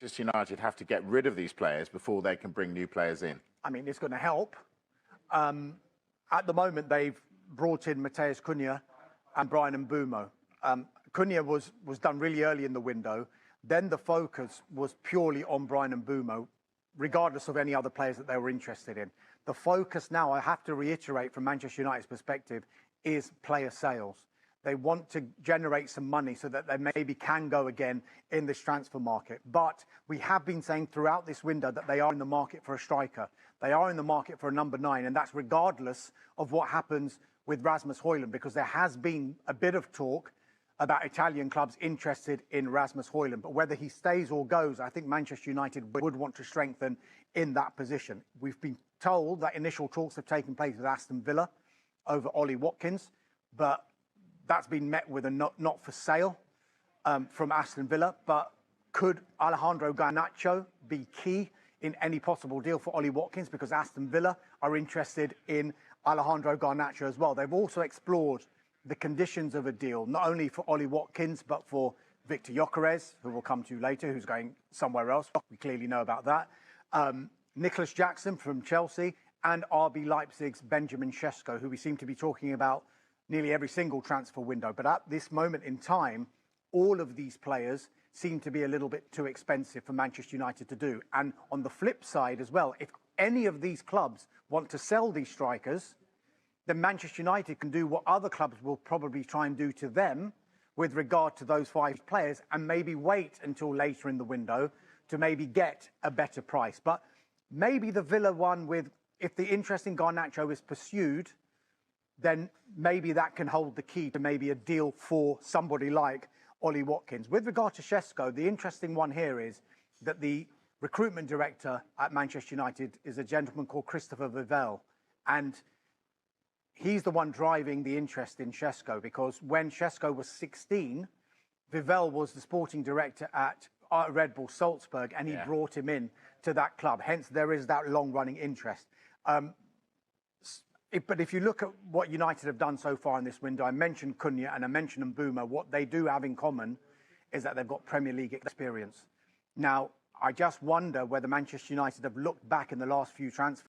Manchester United have to get rid of these players before they can bring new players in? I mean, it's going to help. At the moment, they've brought in Matheus Cunha and Bryan Mbeumo. Cunha was done really early in the window. Then the focus was purely on Bryan Mbeumo, regardless of any other players that they were interested in. The focus now, I have to reiterate from Manchester United's perspective, is player sales. They want to generate some money so that they maybe can go again in this transfer market. But we have been saying throughout this window that they are in the market for a striker. They are in the market for a number 9, and that's regardless of what happens with Rasmus Højlund, because there has been a bit of talk about Italian clubs interested in Rasmus Højlund. But whether he stays or goes, I think Manchester United would want to strengthen in that position. We've been told that initial talks have taken place with Aston Villa over Ollie Watkins, but that's been met with a not for sale from Aston Villa. But could Alejandro Garnacho be key in any possible deal for Ollie Watkins? Because Aston Villa are interested in Alejandro Garnacho as well. They've also explored the conditions of a deal, not only for Ollie Watkins, but for Victor Gyökeres, who we'll come to later, who's going somewhere else. We clearly know about that. Nicholas Jackson from Chelsea, and RB Leipzig's Benjamin Šeško, who we seem to be talking about nearly every single transfer window. But at this moment in time, all of these players seem to be a little bit too expensive for Manchester United to do. And on the flip side as well, if any of these clubs want to sell these strikers, then Manchester United can do what other clubs will probably try and do to them with regard to those 5 players, and maybe wait until later in the window to maybe get a better price. But maybe the Villa one, if the interest in Garnacho is pursued, then maybe that can hold the key to maybe a deal for somebody like Ollie Watkins. With regard to Sesko, the interesting one here is that the recruitment director at Manchester United is a gentleman called Christopher Vivell, and he's the one driving the interest in Sesko, because when Sesko was 16, Vivell was the sporting director at Red Bull Salzburg, and he brought him in to that club. Hence, there is that long-running interest. But if you look at what United have done so far in this window, I mentioned Cunha and I mentioned Mbeumo. What they do have in common is that they've got Premier League experience. Now, I just wonder whether Manchester United have looked back in the last few transfers